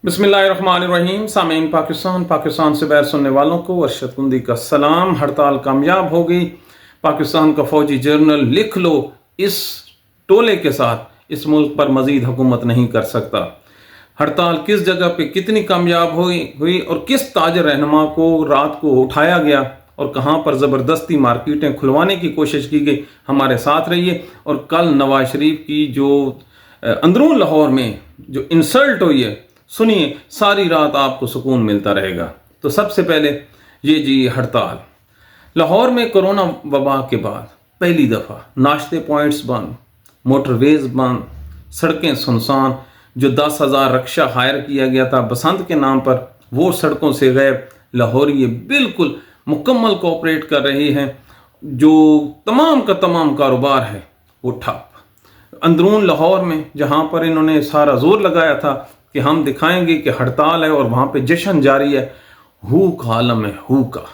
बिस्मिल्लाहिर्रहमानिर्रहीम। सामीन पाकिस्तान से बैर सुनने वालों को अरशद कुंदी का सलाम। हड़ताल कामयाब हो गई। पाकिस्तान का फौजी जर्नल लिख लो, इस टोले के साथ इस मुल्क पर मजीद हुकूमत नहीं कर सकता। हड़ताल किस जगह पे कितनी कामयाब हुई और किस ताजर रहनुमा को रात को उठाया गया और कहाँ पर ज़बरदस्ती मार्केटें खुलवाने की कोशिश की गई, हमारे साथ रहिए। और कल नवाज शरीफ की जो अंदरून लाहौर में जो इंसल्ट हुई है, सुनिए, सारी रात आपको सुकून मिलता रहेगा। तो सबसे पहले ये जी हड़ताल लाहौर में कोरोना वबा के बाद पहली दफ़ा नाश्ते पॉइंट्स बंद, मोटरवेज बंद, सड़कें सुनसान। जो 10,000 रक्षा हायर किया गया था बसंत के नाम पर, वो सड़कों से गैब। लाहौरी बिल्कुल मुकम्मल कोऑपरेट कर रही हैं। जो तमाम का तमाम कारोबार है वो ठप। अंदरून लाहौर में जहाँ पर इन्होंने सारा जोर लगाया था कि हम दिखाएंगे कि हड़ताल है और वहाँ पे जश्न जारी है, हू का आलम है, हू का।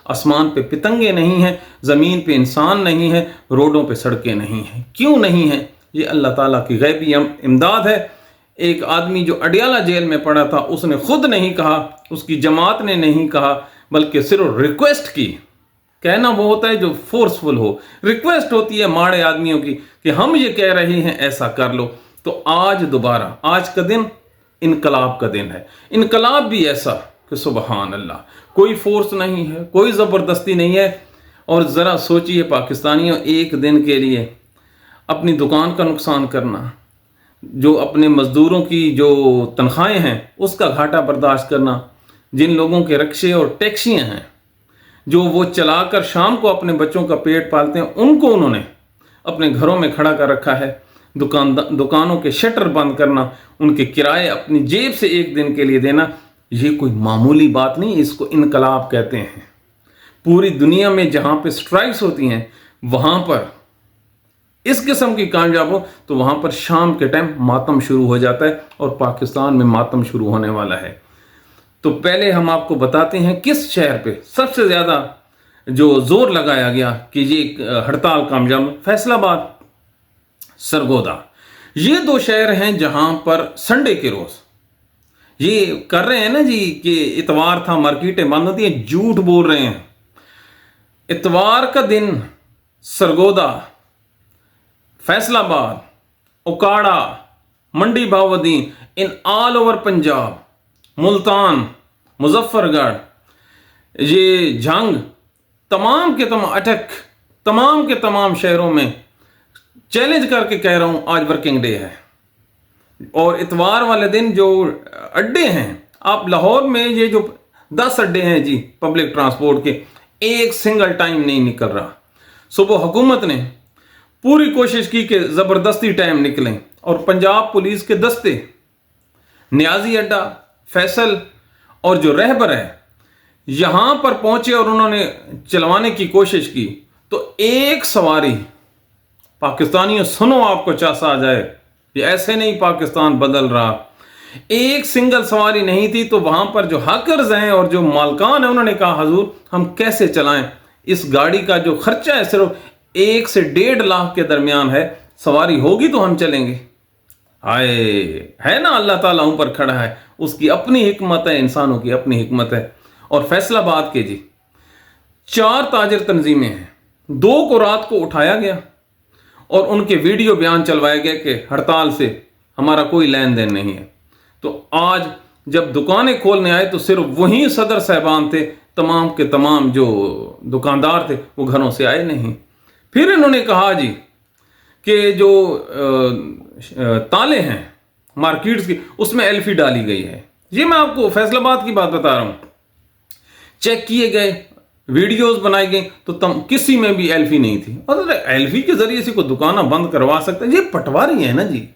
आसमान पे पतंगे नहीं हैं, ज़मीन पे इंसान नहीं है, रोडों पे सड़कें नहीं हैं। क्यों नहीं हैं? ये अल्लाह ताला की गैबी इमदाद है। एक आदमी जो अडियाला जेल में पड़ा था, उसने खुद नहीं कहा, उसकी जमात ने नहीं कहा, बल्कि सिर्फ रिक्वेस्ट की। कहना वो होता है जो फोर्सफुल हो, रिक्वेस्ट होती है माड़े आदमियों की कि हम ये कह रहे हैं, ऐसा कर लो। तो आज दोबारा, आज का दिन इनकलाब का दिन है। इनकलाब भी ऐसा कि सुबहान अल्लाह, कोई फोर्स नहीं है, कोई ज़बरदस्ती नहीं है। और ज़रा सोचिए पाकिस्तानियों, एक दिन के लिए अपनी दुकान का नुकसान करना, जो अपने मज़दूरों की जो तनख्वाहें हैं उसका घाटा बर्दाश्त करना, जिन लोगों के रिक्शे और टैक्सियाँ हैं जो वो चलाकर शाम को अपने बच्चों का पेट पालते हैं, उनको उन्होंने अपने घरों में खड़ा कर रखा है। दुकानों के शटर बंद करना, उनके किराए अपनी जेब से एक दिन के लिए देना, ये कोई मामूली बात नहीं, इसको इनकलाब कहते हैं। पूरी दुनिया में जहाँ पे स्ट्राइक्स होती हैं, वहाँ पर इस किस्म की कामयाब हो तो वहाँ पर शाम के टाइम मातम शुरू हो जाता है, और पाकिस्तान में मातम शुरू होने वाला है। तो पहले हम आपको बताते हैं किस शहर पे सबसे ज़्यादा जो जोर लगाया गया कि ये हड़ताल कामयाब। फैसलाबाद, सरगोदा, ये दो शहर हैं जहां पर संडे के रोज ये कर रहे हैं ना जी कि इतवार था मार्केटें बंद होती हैं। झूठ बोल रहे हैं। इतवार का दिन Sargodha, Faisalabad, Okara, Mandi Bahauddin, in all over Punjab, Multan, Muzaffargarh, ये जंग, तमाम के तमाम अटक, तमाम के तमाम शहरों में चैलेंज करके कह रहा हूं, आज वर्किंग डे है। और इतवार वाले दिन जो अड्डे हैं, आप लाहौर में ये जो 10 अड्डे हैं जी पब्लिक ट्रांसपोर्ट के, एक सिंगल टाइम नहीं निकल रहा। सुबह हुकूमत ने पूरी कोशिश की कि ज़बरदस्ती टाइम निकलें, और पंजाब पुलिस के दस्ते नियाजी अड्डा, फैसल और जो रहबर है यहां पर पहुंचे और उन्होंने चलवाने की कोशिश की। तो एक सवारी, पाकिस्तानियों सुनो, आपको चासा आ जाए, ये ऐसे नहीं पाकिस्तान बदल रहा। एक सिंगल सवारी नहीं थी। तो वहां पर जो हाकर्स हैं और जो मालकान हैं, उन्होंने कहा, हजूर हम कैसे चलाएं, इस गाड़ी का जो खर्चा है सिर्फ 1 से 1.5 लाख के दरमियान है, सवारी होगी तो हम चलेंगे। आए है ना, अल्लाह ताला ऊपर खड़ा है, उसकी अपनी हिकमत है, इंसानों की अपनी हिकमत है। और फैसलाबाद के जी 4 ताजर तंजीमें हैं, 2 को रात को उठाया गया और उनके वीडियो बयान चलवाए गए कि हड़ताल से हमारा कोई लेन देन नहीं है। तो आज जब दुकानें खोलने आए तो सिर्फ वही सदर साहबान थे, तमाम के तमाम जो दुकानदार थे वो घरों से आए नहीं। फिर इन्होंने कहा जी कि जो ताले हैं मार्केट्स की, उसमें एल्फी डाली गई है। ये मैं आपको फैसलाबाद की बात बता रहा हूँ। चेक किए गए, वीडियोस बनाई गई, तो किसी में भी एल्फी नहीं थी। और एल्फी के जरिए से कोई दुकान बंद करवा सकते हैं? ये पटवारी है ना जी,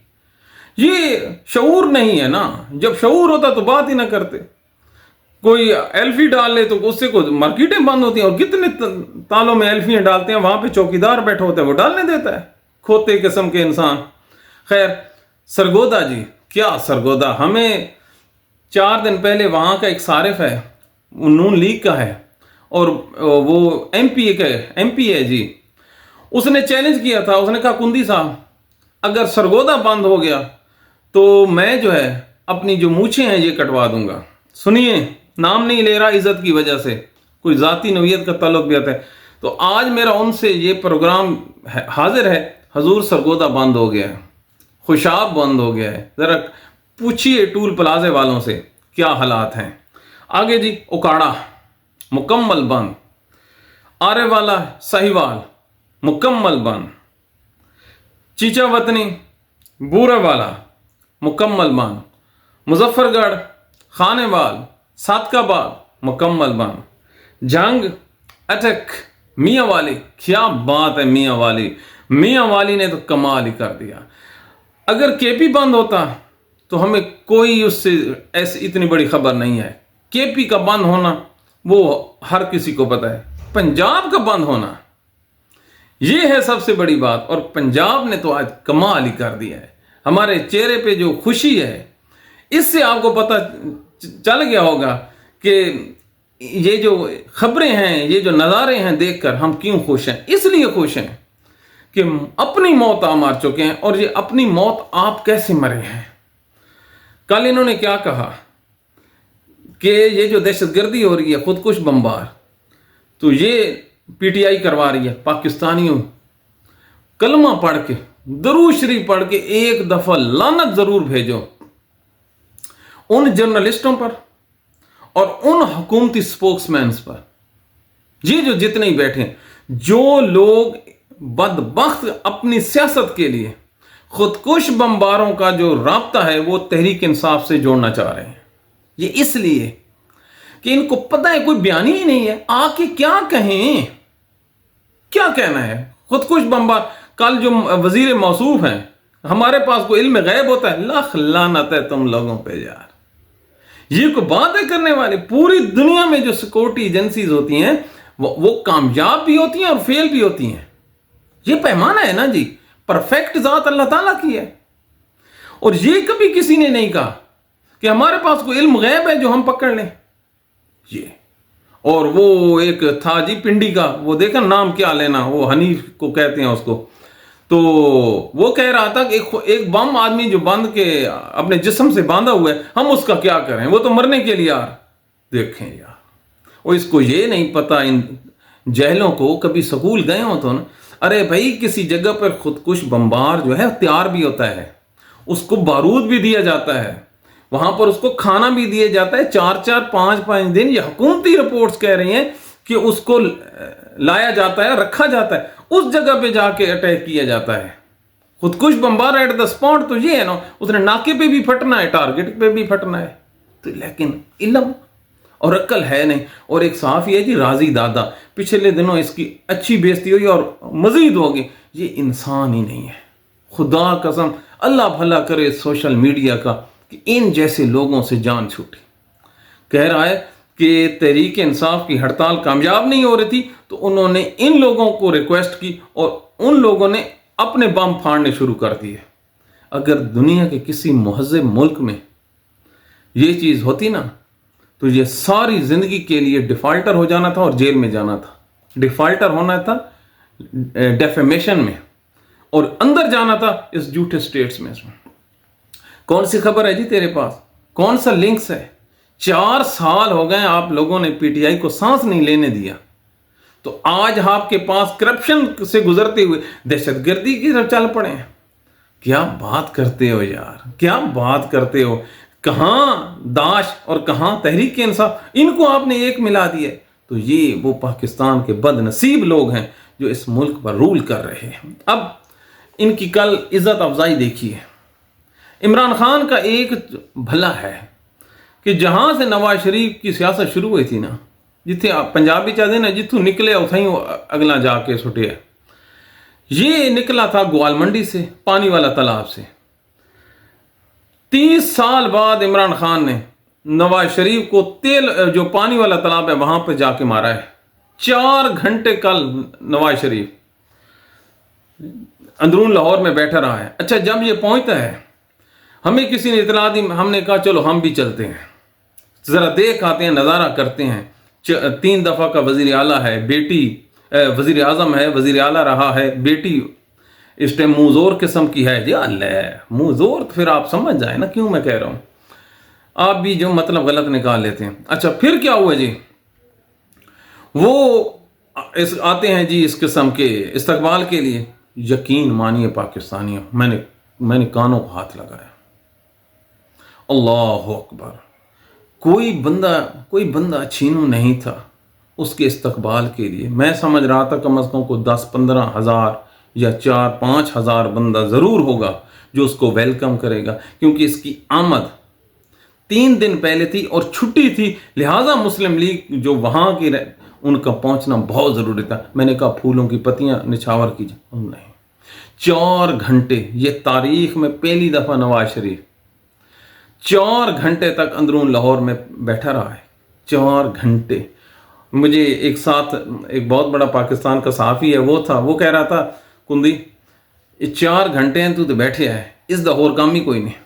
ये शऊर नहीं है ना। जब शऊर होता तो बात ही ना करते। कोई एल्फी डाल ले तो उससे कोई मार्केटें बंद होती हैं। और कितने तालों में एल्फियां डालते हैं, वहां पे चौकीदार बैठा होता है, वो डालने देता है, खोते किस्म के इंसान। खैर, सरगोदा जी, क्या सरगोदा, हमें 4 दिन पहले वहां का एक सारिफ है, नून लीग का है, और वो एमपी है जी, उसने चैलेंज किया था। उसने कहा, कुंदी साहब अगर सरगोदा बंद हो गया तो मैं जो है اپنی جو مونچھیں ہیں یہ کٹوا دوں گا. سنیے، نام نہیں لے رہا عزت کی وجہ سے، کوئی ذاتی نوعیت کا تعلق بھی آتا ہے. تو آج میرا ان سے یہ پروگرام حاضر ہے. حضور سرگودا بند ہو گیا ہے، خوشاب بند ہو گیا ہے. ذرا پوچھیے ٹول پلازے والوں سے کیا حالات ہیں. آگے جی، اکاڑا مکمل بند، آرے والا سہیوال مکمل بند، چیچا وطنی بورے والا مکمل بند، مظفر گڑھ خانے وال صادق آباد مکمل بند، جنگ اٹک میاں والی. کیا بات ہے، میاں والی نے تو کمال ہی کر دیا. اگر کے پی بند ہوتا تو ہمیں کوئی اس سے ایسی اتنی بڑی خبر نہیں ہے. کے پی کا بند ہونا وہ ہر کسی کو پتا ہے. پنجاب کا بند ہونا یہ ہے سب سے بڑی بات، اور پنجاب نے تو آج کمال ہی کر دیا ہے. ہمارے چہرے پہ جو خوشی ہے، اس سے آپ کو پتہ چل گیا ہوگا کہ یہ جو خبریں ہیں، یہ جو نظارے ہیں دیکھ کر ہم کیوں خوش ہیں. اس لیے خوش ہیں کہ اپنی موت آپ مار چکے ہیں، اور یہ اپنی موت آپ کیسے مرے ہیں. کل انہوں نے کیا کہا کہ یہ جو دہشت گردی ہو رہی ہے، خودکش بمبار، تو یہ پی ٹی آئی کروا رہی ہے. پاکستانیوں کلمہ پڑھ کے، درود شریف پڑھ کے ایک دفعہ لعنت ضرور بھیجو ان جرنلسٹوں پر اور ان حکومتی سپوکس مینز پر. یہ جو جتنے ہی بیٹھے ہیں، جو لوگ بدبخت اپنی سیاست کے لیے خودکش بمباروں کا جو رابطہ ہے وہ تحریک انصاف سے جوڑنا چاہ رہے ہیں. یہ اس لیے کہ ان کو پتہ ہے کوئی بیان ہی نہیں ہے، آ کے کیا کہیں، کیا کہنا ہے. خودکش بمبار، کل جو وزیر موصوف ہیں، ہمارے پاس کوئی علم غیب ہوتا ہے؟ لاکھ لعنت ہے تم لوگوں پہ یار. یہ کوئی باتیں کرنے والے. پوری دنیا میں جو سیکورٹی ایجنسیز ہوتی ہیں وہ کامیاب بھی ہوتی ہیں اور فیل بھی ہوتی ہیں. یہ پیمانہ ہے نا جی، پرفیکٹ ذات اللہ تعالیٰ کی ہے. اور یہ کبھی کسی نے نہیں کہا کہ ہمارے پاس کوئی علم غیب ہے جو ہم پکڑ لیں. یہ اور وہ ایک تھا جی پنڈی کا، وہ دیکھا نام کیا لینا، وہ حنیف کو کہتے ہیں اس کو. تو وہ کہہ رہا تھا کہ ایک بم آدمی جو باندھ کے اپنے جسم سے باندھا ہوا ہے، ہم اس کا کیا کریں، وہ تو مرنے کے لیے یار. دیکھیں یار، اور اس کو یہ نہیں پتا، ان جہلوں کو کبھی سکول گئے ہوں تو نا، ارے بھائی کسی جگہ پر خودکش بمبار جو ہے تیار بھی ہوتا ہے، اس کو بارود بھی دیا جاتا ہے، وہاں پر اس کو کھانا بھی دیا جاتا ہے. 4 5 دن یہ حکومتی رپورٹس کہہ رہی ہیں کہ اس کو لایا جاتا ہے، رکھا جاتا ہے، اس جگہ پہ جا کے اٹیک کیا جاتا ہے. خودکش بمبار ایٹ دا اسپاٹ. تو یہ ہے نا، اس نے ناکے پہ بھی پھٹنا ہے، ٹارگٹ پہ بھی پھٹنا ہے. تو لیکن علم اور عقل ہے نہیں. اور ایک صحافی ہے جی راضی دادا، پچھلے دنوں اس کی اچھی بےزتی ہوئی اور مزید ہوگی. یہ انسان ہی نہیں ہے. خدا قسم، اللہ بھلا کرے سوشل میڈیا کا کہ ان جیسے لوگوں سے جان چھوٹی. کہہ رہا ہے کہ تحریک انصاف کی ہڑتال کامیاب نہیں ہو رہی تھی، تو انہوں نے ان لوگوں کو ریکویسٹ کی اور ان لوگوں نے اپنے بم پھاڑنے شروع کر دیے. اگر دنیا کے کسی مہذب ملک میں یہ چیز ہوتی نا، تو یہ ساری زندگی کے لیے ڈیفالٹر ہو جانا تھا اور جیل میں جانا تھا. ڈیفالٹر ہونا تھا ڈیفیمیشن میں، اور اندر جانا تھا اس جھوٹے سٹیٹس میں. کون سی خبر ہے جی تیرے پاس؟ کون سا لنکس ہے؟ 4 سال ہو گئے آپ لوگوں نے پی ٹی آئی کو سانس نہیں لینے دیا. تو آج آپ کے پاس کرپشن سے گزرتے ہوئے دہشت گردی کی طرف چل پڑے ہیں. کیا بات کرتے ہو یار، کیا بات کرتے ہو. کہاں داعش اور کہاں تحریک انصاف، ان کو آپ نے ایک ملا دیا. تو یہ وہ پاکستان کے بد نصیب لوگ ہیں جو اس ملک پر رول کر رہے ہیں. اب ان کی کل عزت افزائی دیکھیے. عمران خان کا ایک بھلا ہے کہ جہاں سے نواز شریف کی سیاست شروع ہوئی تھی نا، جتھے پنجابی چاہتے نا جتوں نکلے اتھیں اگلا جا کے سٹے. یہ نکلا تھا گوال منڈی سے، پانی والا تالاب سے. 30 سال بعد عمران خان نے نواز شریف کو تیل جو پانی والا تالاب ہے وہاں پہ جا کے مارا ہے. 4 گھنٹے کل نواز شریف اندرون لاہور میں بیٹھا رہا ہے. اچھا، جب یہ پہنچتا ہے، ہمیں کسی نے اطلاع دی، ہم نے کہا چلو ہم بھی چلتے ہیں، ذرا دیکھ آتے ہیں، نظارہ کرتے ہیں. 3 دفعہ کا وزیر اعلیٰ ہے، بیٹی وزیر اعظم ہے، وزیر اعلیٰ رہا ہے، بیٹی اس ٹائم منہ زور قسم کی ہے. یا اللہ منہ زور، تو پھر آپ سمجھ جائیں نا کیوں میں کہہ رہا ہوں. آپ بھی جو مطلب غلط نکال لیتے ہیں. اچھا پھر کیا ہوا جی؟ وہ آتے ہیں جی اس قسم کے استقبال کے لیے. یقین مانیے پاکستانیوں، میں نے کانوں کو ہاتھ لگایا. اللہ اکبر. کوئی بندہ چھینو نہیں تھا اس کے استقبال کے لیے. میں سمجھ رہا تھا کم از کم کو 10-15 ہزار یا 4-5 ہزار بندہ ضرور ہوگا جو اس کو ویلکم کرے گا، کیونکہ اس کی آمد 3 دن پہلے تھی اور چھٹی تھی، لہٰذا مسلم لیگ جو وہاں کی ان کا پہنچنا بہت ضروری تھا. میں نے کہا پھولوں کی پتیاں نچھاور کیجیے، نہیں. 4 گھنٹے، یہ تاریخ میں پہلی دفعہ نواز شریف 4 گھنٹے تک اندرون لاہور میں بیٹھا رہا ہے. 4 گھنٹے. مجھے ایک ساتھ ایک بہت بڑا پاکستان کا صحافی ہے، وہ کہہ رہا تھا کندی یہ 4 گھنٹے ہیں تو بیٹھے ہے، اس دا اور کام ہی کوئی نہیں.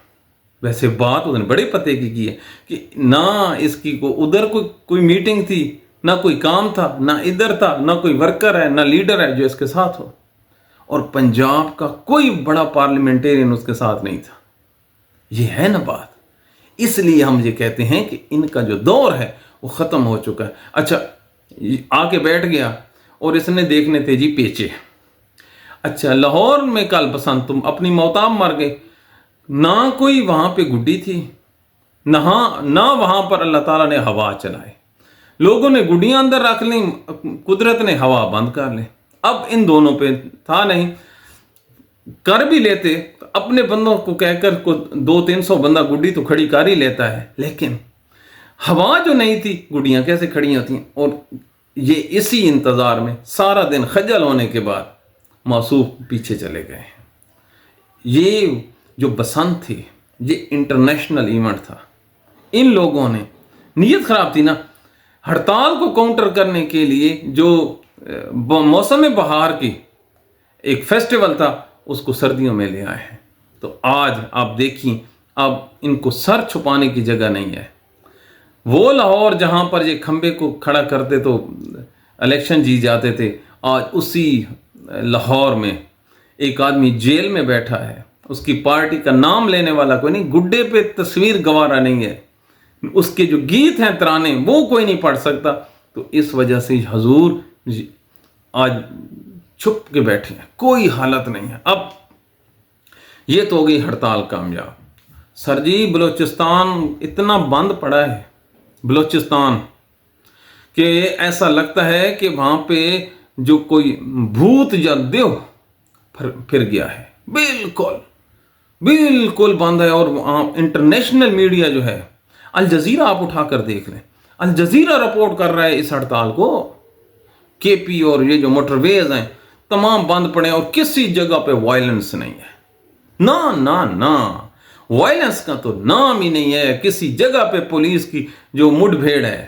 ویسے بات اس نے بڑے پتے کی ہے کہ نہ اس کی ادھر کوئی میٹنگ تھی، نہ کوئی کام تھا، نہ ادھر تھا، نہ کوئی ورکر ہے، نہ لیڈر ہے جو اس کے ساتھ ہو، اور پنجاب کا کوئی بڑا پارلیمنٹیرین اس کے ساتھ نہیں تھا. یہ ہے نا بات. اس لیے ہم یہ کہتے ہیں کہ ان کا جو دور ہے وہ ختم ہو چکا ہے. اچھا آ کے بیٹھ گیا اور اس نے دیکھنے تھے جی پیچے. اچھا لاہور میں کل بسنت تم اپنی موتاب مر گئے. نہ کوئی وہاں پہ گڈی تھی، نہ وہاں پر اللہ تعالیٰ نے ہوا چلائے. لوگوں نے گڈیاں اندر رکھ لیں، قدرت نے ہوا بند کر لیں. اب ان دونوں پہ تھا نہیں. کر بھی لیتے تو اپنے بندوں کو کہہ کر 200-300 بندہ گڈی تو کھڑی کر ہی لیتا ہے، لیکن ہوا جو نہیں تھی گڈیاں کیسے کھڑی ہوتی ہیں. اور یہ اسی انتظار میں سارا دن خجل ہونے کے بعد موصوف پیچھے چلے گئے. یہ جو بسنت تھی یہ انٹرنیشنل ایونٹ تھا. ان لوگوں نے نیت خراب تھی نا. ہڑتال کو کاؤنٹر کرنے کے لیے جو موسم بہار کی ایک فیسٹیول تھا اس کو سردیوں میں لے آئے ہیں. تو آج آپ دیکھیں اب ان کو سر چھپانے کی جگہ نہیں ہے. وہ لاہور جہاں پر یہ کھمبے کو کھڑا کرتے تو الیکشن جیت جاتے تھے، آج اسی لاہور میں ایک آدمی جیل میں بیٹھا ہے. اس کی پارٹی کا نام لینے والا کوئی نہیں، گڈے پہ تصویر گوارا نہیں ہے، اس کے جو گیت ہیں ترانے وہ کوئی نہیں پڑھ سکتا. تو اس وجہ سے حضور آج چھپ کے بیٹھے ہیں، کوئی حالت نہیں ہے. اب یہ تو ہو گئی ہڑتال کامیاب. سر جی بلوچستان اتنا بند پڑا ہے، بلوچستان، کہ ایسا لگتا ہے کہ وہاں پہ جو کوئی بھوت یا دیو پھر گیا ہے. بالکل بند ہے. اور انٹرنیشنل میڈیا جو ہے، الجزیرہ آپ اٹھا کر دیکھ لیں، الجزیرہ رپورٹ کر رہا ہے اس ہڑتال کو. کے پی اور یہ جو موٹر ویز ہیں تمام بند پڑے اور کسی جگہ پہ وائلنس نہیں ہے. نہ وائلنس کا تو نام ہی نہیں ہے. کسی جگہ پہ پولیس کی جو مڈ بھیڑ ہے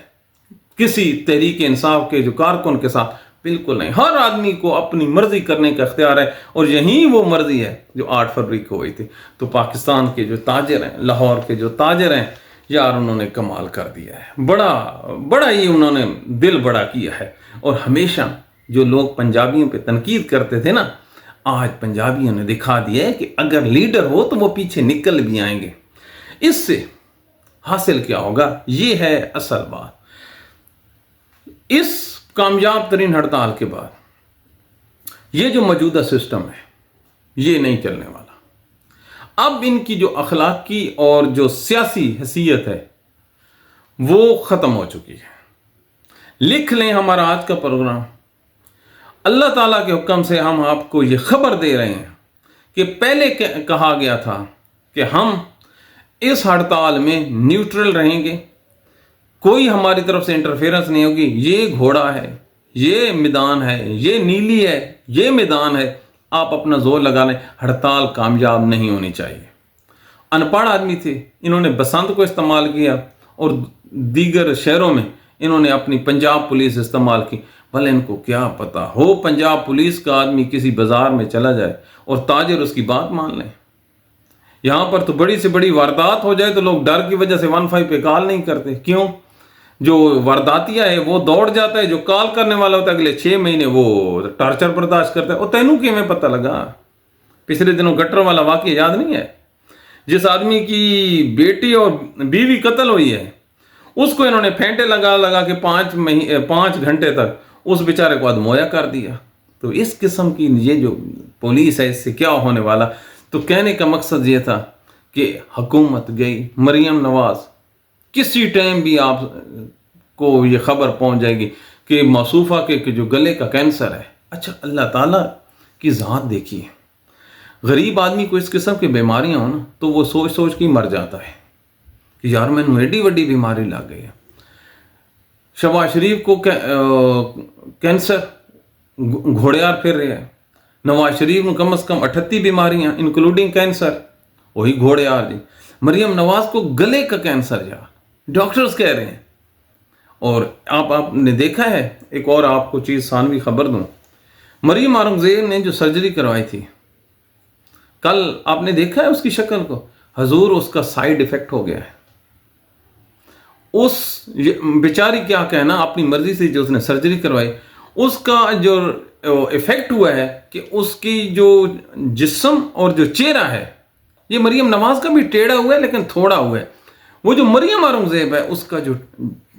کسی تحریک انصاف کے جو کارکن کے ساتھ بالکل نہیں. ہر آدمی کو اپنی مرضی کرنے کا اختیار ہے، اور یہی وہ مرضی ہے جو 8 فروری کو ہوئی تھی. تو پاکستان کے جو تاجر ہیں، لاہور کے جو تاجر ہیں یار، انہوں نے کمال کر دیا ہے. بڑا ہی انہوں نے دل بڑا کیا ہے. اور ہمیشہ جو لوگ پنجابیوں پہ تنقید کرتے تھے نا، آج پنجابیوں نے دکھا دیا ہے کہ اگر لیڈر ہو تو وہ پیچھے نکل بھی آئیں گے. اس سے حاصل کیا ہوگا؟ یہ ہے اصل بات. اس کامیاب ترین ہڑتال کے بعد یہ جو موجودہ سسٹم ہے یہ نہیں چلنے والا. اب ان کی جو اخلاقی اور جو سیاسی حیثیت ہے وہ ختم ہو چکی ہے. لکھ لیں ہمارا آج کا پروگرام. اللہ تعالیٰ کے حکم سے ہم آپ کو یہ خبر دے رہے ہیں کہ پہلے کہا گیا تھا کہ ہم اس ہڑتال میں نیوٹرل رہیں گے، کوئی ہماری طرف سے انٹرفیرنس نہیں ہوگی. یہ گھوڑا ہے، یہ میدان ہے، یہ نیلی ہے، یہ میدان ہے، آپ اپنا زور لگا لیں. ہڑتال کامیاب نہیں ہونی چاہیے. ان پڑھ آدمی تھے، انہوں نے بسنت کو استعمال کیا اور دیگر شہروں میں انہوں نے اپنی پنجاب پولیس استعمال کی. بھلے ان کو کیا پتا ہو پنجاب پولیس کا آدمی کسی بازار میں چلا جائے اور تاجر اس کی بات مان لیں. یہاں پر تو بڑی سے بڑی واردات ہو جائے تو لوگ ڈر کی وجہ سے 15 پہ کال نہیں کرتے. کیوں؟ جو وارداتیہ ہے وہ دوڑ جاتا ہے، جو کال کرنے والا ہوتا ہے اگلے 6 مہینے وہ ٹارچر برداشت کرتا ہے. اور تینوں کی ہمیں پتہ لگا، پچھلے دنوں گٹر والا واقعہ یاد نہیں ہے؟ जिस आदमी की बेटी और बीवी कत्ल हुई है, उसको इन्होंने फेंटे लगा लगा के 5 घंटे तक उस बेचारे को अधमोया कर दिया। तो इस किस्म की ये जो पुलिस है, इससे क्या होने वाला? तो कहने का मकसद ये था कि हुकूमत गई, मरियम नवाज किसी टाइम भी आप को ये खबर पहुंच जाएगी कि मौसूफा के जो गले का कैंसर है। अच्छा, अल्लाह ताला की ज़ात देखिए, गरीब आदमी को इस किस्म की बीमारियां हो ना, तो वो सोच सोच के मर जाता है कि यार मैंने एडी वड्डी बीमारी लग गई है। शहबाज शरीफ को कैंसर, घोड़ियार फिर रहे हैं। नवाज शरीफ को कम से कम 38 बीमारियां इंक्लूडिंग कैंसर, वही घोड़ियार जी। मरियम नवाज को गले का कैंसर यार डॉक्टर्स कह रहे हैं। और आपने देखा है, एक और आपको चीज़ सानवी खबर दूं, मरियम औरंगजेब ने जो सर्जरी करवाई थी, कल आपने देखा है उसकी शक्ल को, हजूर उसका साइड इफेक्ट हो गया है। उस बेचारी क्या कहना, अपनी मर्जी से जो उसने सर्जरी करवाई, उसका जो इफेक्ट हुआ है कि उसकी जो जिस्म और जो चेहरा है, ये मरियम नवाज का भी टेढ़ा हुआ है लेकिन थोड़ा हुआ है। वो जो मरियम औरंगजेब है, उसका जो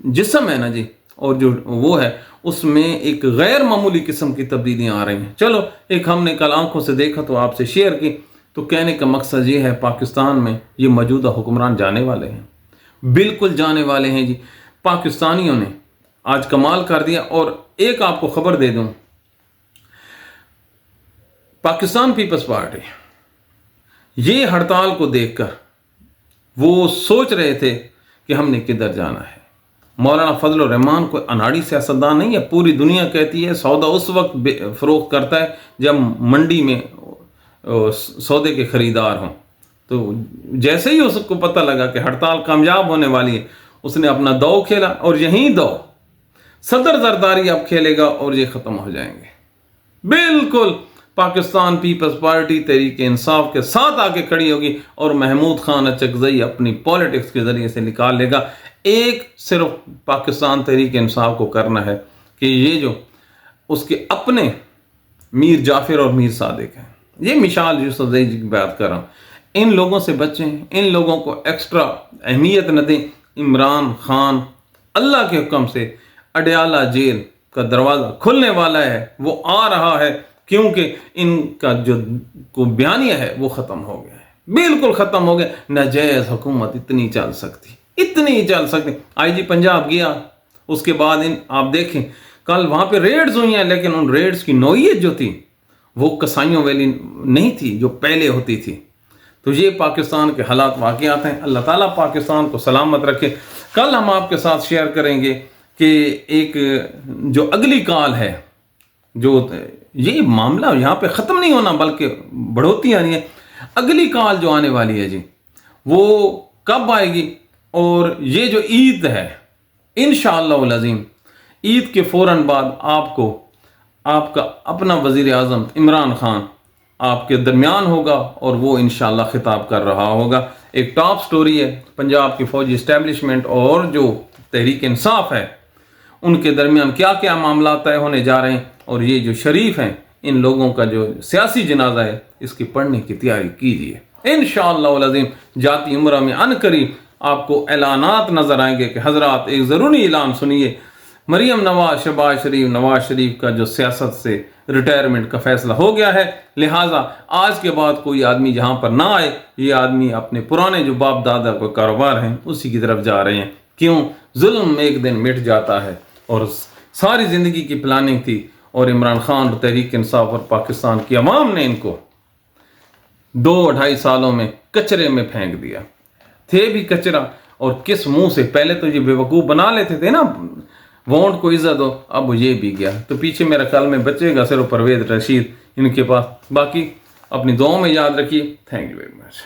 जिस्म है ना जी, और जो वो है, उसमें एक गैर मामूली किस्म की तब्दीलियां आ रही हैं। चलो, एक हमने कल आंखों से देखा तो आपसे शेयर की। तो कहने का मकसद ये है, पाकिस्तान में ये मौजूदा हुक्मरान जाने वाले हैं, बिल्कुल जाने वाले हैं जी। पाकिस्तानियों ने आज कमाल कर दिया। और एक आपको खबर दे दूं, पाकिस्तान पीपल्स पार्टी ये हड़ताल को देखकर वो सोच रहे थे कि हमने किधर जाना है। मौलाना फजल रहमान कोई अनाड़ी सियासतदान नहीं है। पूरी दुनिया कहती है सौदा उस वक्त फरोख्त करता है जब मंडी में सौदे के खरीदार हों। तो जैसे ही उसको पता लगा कि हड़ताल कामयाब होने वाली है, उसने अपना दौ खेला। और यही दौ सदर जरदारी अब खेलेगा और ये ख़त्म हो जाएंगे। बिल्कुल पाकिस्तान पीपल्स पार्टी तहरीक इंसाफ के साथ आके खड़ी होगी और महमूद खान अचकजई अपनी पॉलिटिक्स के ज़रिए से निकाल लेगा। एक सिर्फ पाकिस्तान तहरीक इंसाफ को करना है कि ये जो उसके अपने मीर जाफिर और मीर सादिक हैं, ये मिसाल यूसुफजई जी की बात कर रहा हूँ, इन लोगों से बचें, इन लोगों को एक्स्ट्रा अहमियत न दें। इमरान खान अल्लाह के हुक्म से अडयाला जेल का दरवाज़ा खुलने वाला है, वो आ रहा है, क्योंकि इनका जो को बयानिया है वो ख़त्म हो गया है, बिल्कुल ख़त्म हो गया। नाजायज़ हुकूमत इतनी चल सकती, इतनी चल सकती। आईजी पंजाब गया, उसके बाद आप देखें कल वहाँ पे रेड्स हुई हैं, लेकिन उन रेड्स की नौइयत जो थी वो कसाइयों वाली नहीं थी जो पहले होती थी। तो ये पाकिस्तान के हालात वाक़ियात हैं। अल्लाह ताला पाकिस्तान को सलामत रखे। कल हम आपके साथ शेयर करेंगे कि एक जो अगली काल है, जो ये मामला यहाँ पे ख़त्म नहीं होना बल्कि बढ़ोती आ रही है। अगली काल जो आने वाली है जी, वो कब आएगी? और ये जो ईद है, इंशाअल्लाह अज़ीम ईद के फ़ौरन बाद आपको आपका अपना वज़ीर आज़म इमरान खान आपके दरमियान होगा और वो इंशाअल्लाह खिताब कर रहा होगा। एक टॉप स्टोरी है, पंजाब की फ़ौजी इस्टेब्लिशमेंट और जो तहरीक इंसाफ है उनके दरमियान क्या क्या मामला तय होने जा रहे हैं। और ये जो शरीफ हैं, इन लोगों का जो सियासी जनाजा है, इसकी पढ़ने की तैयारी कीजिए। इंशाअल्लाह अज़ीम जाती उम्र में अनकरीब आपको ऐलानात नज़र आएंगे कि हज़रात एक ज़रूरी ऐलान सुनिए, मरियम नवाज शहबाज शरीफ नवाज शरीफ का जो सियासत से रिटायरमेंट का फैसला हो गया है, लिहाजा आज के बाद कोई आदमी जहाँ पर ना आए, ये आदमी अपने पुराने जो बाप दादा को कारोबार हैं उसी की तरफ जा रहे हैं। क्यों? जुल्म एक दिन मिट जाता है और सारी ज़िंदगी की प्लानिंग थी और इमरान खान और तहरीक इंसाफ और पाकिस्तान की अवाम ने इनको 2-2.5 सालों में कचरे में फेंक दिया। थे भी कचरा, और किस मुंह से? पहले तो ये बेवकूफ़ बना लेते थे ना, वोट को इज्जत हो, अब ये भी गया। तो पीछे मेरा ख्याल में बचेगा सिर्फ परवेज़ रशीद इनके पास। बाकी अपनी दुआओं में याद रखिए। Thank you very much.